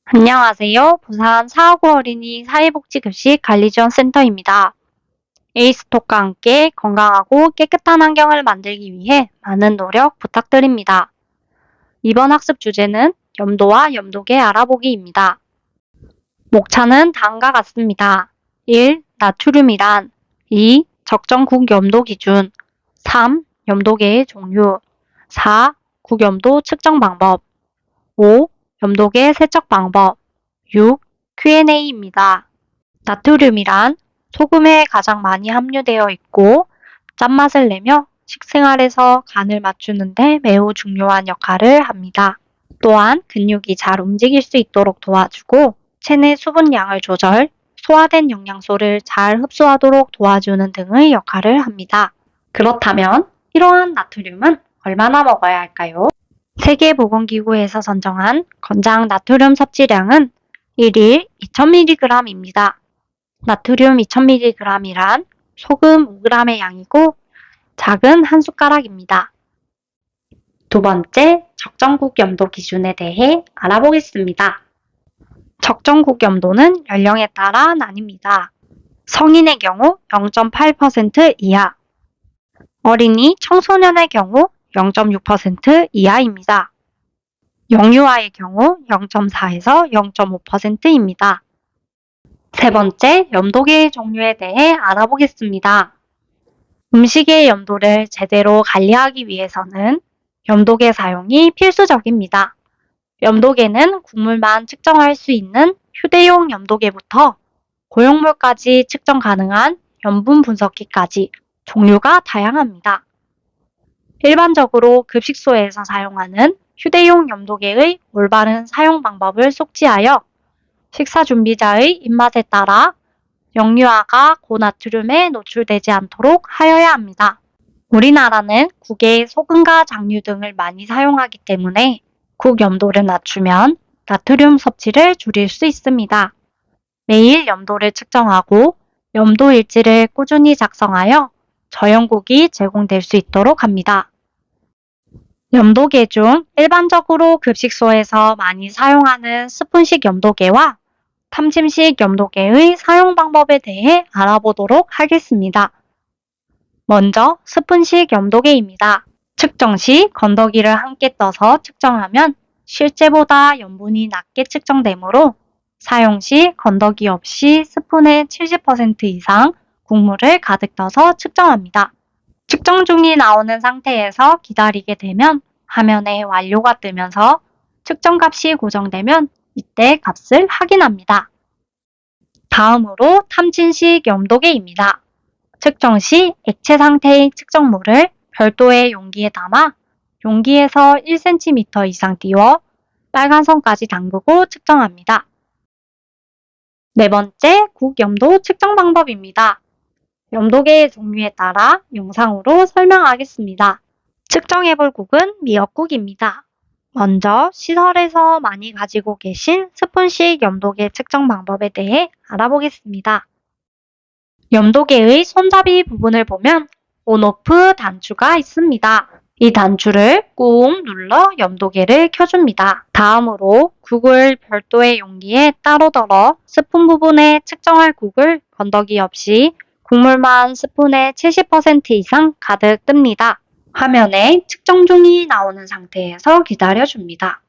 안녕하세요. 부산 사하구 어린이 사회복지급식 관리지원센터입니다. 에이스톡과 함께 건강하고 깨끗한 환경을 만들기 위해 많은 노력 부탁드립니다. 이번 학습 주제는 염도와 염도계 알아보기입니다. 목차는 다음과 같습니다. 1. 나트륨이란 2. 적정 국염도 기준 3. 염도계의 종류 4. 국염도 측정 방법 5. 염도계 세척 방법 6. Q&A입니다. 나트륨이란 소금에 가장 많이 함유되어 있고 짠맛을 내며 식생활에서 간을 맞추는 데 매우 중요한 역할을 합니다. 또한 근육이 잘 움직일 수 있도록 도와주고 체내 수분량을 조절, 소화된 영양소를 잘 흡수하도록 도와주는 등의 역할을 합니다. 그렇다면 이러한 나트륨은 얼마나 먹어야 할까요? 세계보건기구에서 선정한 권장 나트륨 섭취량은 1일 2000mg입니다. 나트륨 2000mg이란 소금 5g의 양이고 작은 한 숟가락입니다. 두 번째, 적정국 염도 기준에 대해 알아보겠습니다. 적정국 염도는 연령에 따라 나뉩니다. 성인의 경우 0.8% 이하, 어린이, 청소년의 경우 0.6% 이하입니다. 영유아의 경우 0.4에서 0.5%입니다. 세 번째, 염도계의 종류에 대해 알아보겠습니다. 음식의 염도를 제대로 관리하기 위해서는 염도계 사용이 필수적입니다. 염도계는 국물만 측정할 수 있는 휴대용 염도계부터 고용물까지 측정 가능한 염분 분석기까지 종류가 다양합니다. 일반적으로 급식소에서 사용하는 휴대용 염도계의 올바른 사용 방법을 숙지하여 식사 준비자의 입맛에 따라 영유아가 고나트륨에 노출되지 않도록 하여야 합니다. 우리나라는 국에 소금과 장류 등을 많이 사용하기 때문에 국 염도를 낮추면 나트륨 섭취를 줄일 수 있습니다. 매일 염도를 측정하고 염도 일지를 꾸준히 작성하여 저염국이 제공될 수 있도록 합니다. 염도계 중 일반적으로 급식소에서 많이 사용하는 스푼식 염도계와 탐침식 염도계의 사용 방법에 대해 알아보도록 하겠습니다. 먼저 스푼식 염도계입니다. 측정 시 건더기를 함께 떠서 측정하면 실제보다 염분이 낮게 측정되므로 사용 시 건더기 없이 스푼의 70% 이상 국물을 가득 떠서 측정합니다. 측정 중이 나오는 상태에서 기다리게 되면 화면에 완료가 뜨면서 측정값이 고정되면 이때 값을 확인합니다. 다음으로 탐진식 염도계입니다. 측정 시 액체 상태의 측정물을 별도의 용기에 담아 용기에서 1cm 이상 띄워 빨간 선까지 담그고 측정합니다. 네 번째, 국염도 측정 방법입니다. 염도계의 종류에 따라 영상으로 설명하겠습니다. 측정해볼 국은 미역국입니다. 먼저 시설에서 많이 가지고 계신 스푼식 염도계 측정 방법에 대해 알아보겠습니다. 염도계의 손잡이 부분을 보면 온오프 단추가 있습니다. 이 단추를 꾹 눌러 염도계를 켜줍니다. 다음으로 국을 별도의 용기에 따로 덜어 스푼 부분에 측정할 국을 건더기 없이 국물만 스푼의 70% 이상 가득 뜹니다. 화면에 측정 중이 나오는 상태에서 기다려줍니다.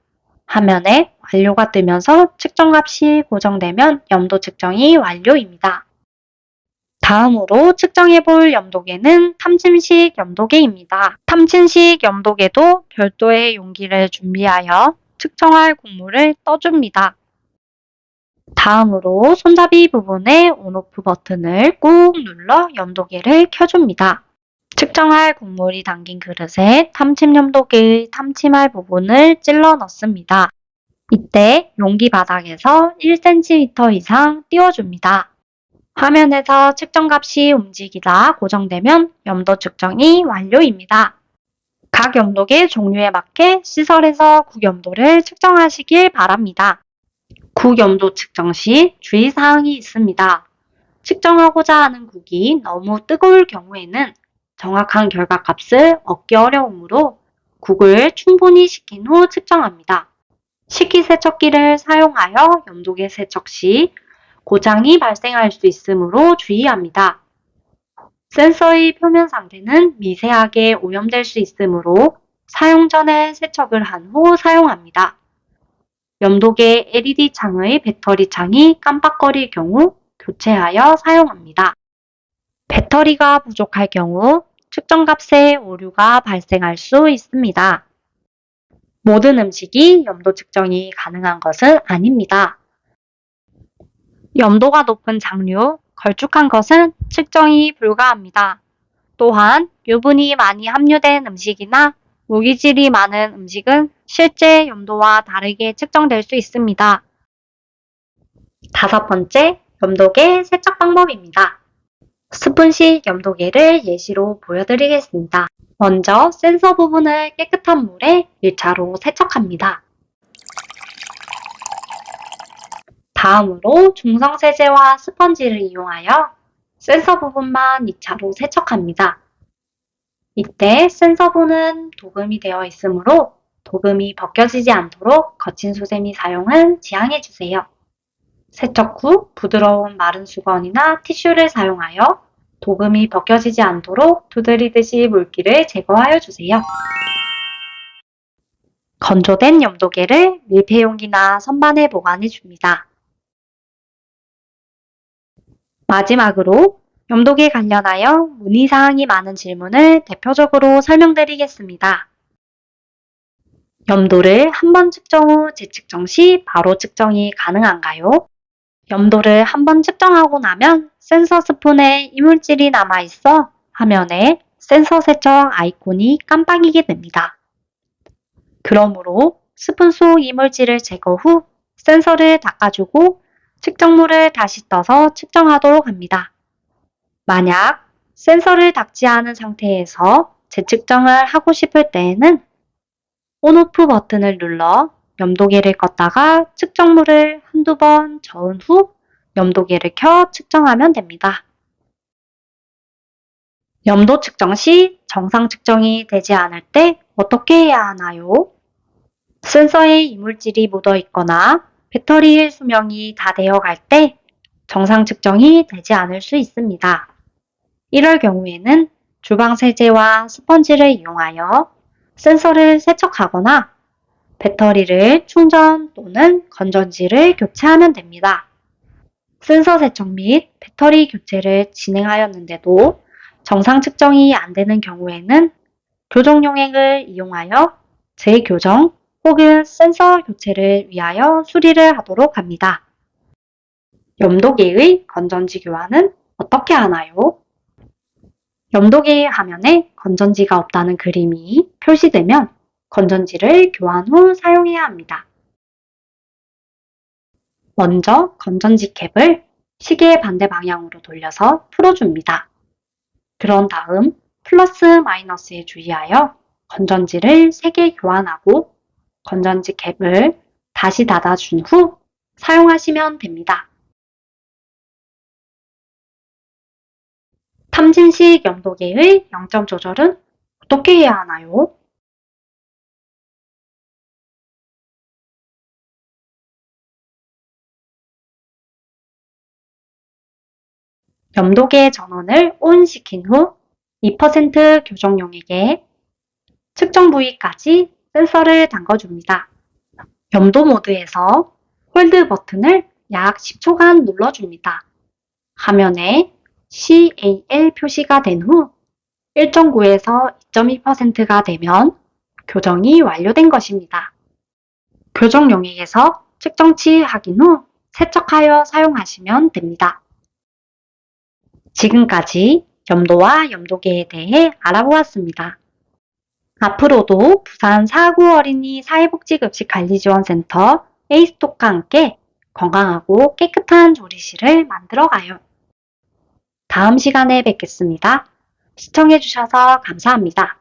화면에 완료가 뜨면서 측정값이 고정되면 염도 측정이 완료입니다. 다음으로 측정해볼 염도계는 탐침식 염도계입니다. 탐침식 염도계도 별도의 용기를 준비하여 측정할 국물을 떠줍니다. 다음으로 손잡이 부분에 온오프 버튼을 꾹 눌러 염도계를 켜줍니다. 측정할 국물이 담긴 그릇에 탐침 염도계의 탐침할 부분을 찔러 넣습니다. 이때 용기 바닥에서 1cm 이상 띄워줍니다. 화면에서 측정값이 움직이다 고정되면 염도 측정이 완료입니다. 각 염도계 종류에 맞게 시설에서 국염도를 측정하시길 바랍니다. 국염도 측정 시 주의사항이 있습니다. 측정하고자 하는 국이 너무 뜨거울 경우에는 정확한 결과값을 얻기 어려우므로 국을 충분히 식힌 후 측정합니다. 식기세척기를 사용하여 염도계 세척 시 고장이 발생할 수 있으므로 주의합니다. 센서의 표면 상태는 미세하게 오염될 수 있으므로 사용 전에 세척을 한 후 사용합니다. 염도계 LED 창의 배터리 창이 깜빡거릴 경우 교체하여 사용합니다. 배터리가 부족할 경우 측정값에 오류가 발생할 수 있습니다. 모든 음식이 염도 측정이 가능한 것은 아닙니다. 염도가 높은 장류, 걸쭉한 것은 측정이 불가합니다. 또한 유분이 많이 함유된 음식이나 무기질이 많은 음식은 실제 염도와 다르게 측정될 수 있습니다. 5번째, 염도계 세척 방법입니다. 스푼식 염도계를 예시로 보여드리겠습니다. 먼저 센서 부분을 깨끗한 물에 1차로 세척합니다. 다음으로 중성세제와 스펀지를 이용하여 센서 부분만 2차로 세척합니다. 이때 센서부는 도금이 되어 있으므로 도금이 벗겨지지 않도록 거친 수세미 사용은 지양해주세요. 세척 후 부드러운 마른 수건이나 티슈를 사용하여 도금이 벗겨지지 않도록 두드리듯이 물기를 제거하여 주세요. 건조된 염도계를 밀폐용기나 선반에 보관해 줍니다. 마지막으로 염도계 관련하여 문의사항이 많은 질문을 대표적으로 설명드리겠습니다. 염도를 한 번 측정 후 재측정 시 바로 측정이 가능한가요? 염도를 한 번 측정하고 나면 센서 스푼에 이물질이 남아있어 화면에 센서 세척 아이콘이 깜빡이게 됩니다. 그러므로 스푼 속 이물질을 제거 후 센서를 닦아주고 측정물을 다시 떠서 측정하도록 합니다. 만약 센서를 닦지 않은 상태에서 재측정을 하고 싶을 때에는 온오프 버튼을 눌러 염도계를 껐다가 측정물을 한두 번 저은 후 염도계를 켜 측정하면 됩니다. 염도 측정 시 정상 측정이 되지 않을 때 어떻게 해야 하나요? 센서에 이물질이 묻어 있거나 배터리의 수명이 다 되어 갈 때 정상 측정이 되지 않을 수 있습니다. 이럴 경우에는 주방 세제와 스펀지를 이용하여 센서를 세척하거나 배터리를 충전 또는 건전지를 교체하면 됩니다. 센서 세척 및 배터리 교체를 진행하였는데도 정상 측정이 안 되는 경우에는 교정용액을 이용하여 재교정 혹은 센서 교체를 위하여 수리를 하도록 합니다. 염도계의 건전지 교환은 어떻게 하나요? 염도계의 화면에 건전지가 없다는 그림이 표시되면 건전지를 교환 후 사용해야 합니다. 먼저 건전지 캡을 시계 반대 방향으로 돌려서 풀어줍니다. 그런 다음 플러스 마이너스에 주의하여 건전지를 3개 교환하고 건전지 캡을 다시 닫아준 후 사용하시면 됩니다. 탐진식 염도계의 0점 조절은 어떻게 해야 하나요? 염도계 전원을 ON 시킨 후 2% 교정용액에 측정 부위까지 센서를 담궈줍니다. 염도 모드에서 홀드 버튼을 약 10초간 눌러줍니다. 화면에 CAL 표시가 된 후 1.9에서 2.2%가 되면 교정이 완료된 것입니다. 교정 용액에서 측정치 확인 후 세척하여 사용하시면 됩니다. 지금까지 염도와 염도계에 대해 알아보았습니다. 앞으로도 부산 사구 어린이 사회복지급식관리지원센터 에이스톡과 함께 건강하고 깨끗한 조리실을 만들어가요. 다음 시간에 뵙겠습니다. 시청해주셔서 감사합니다.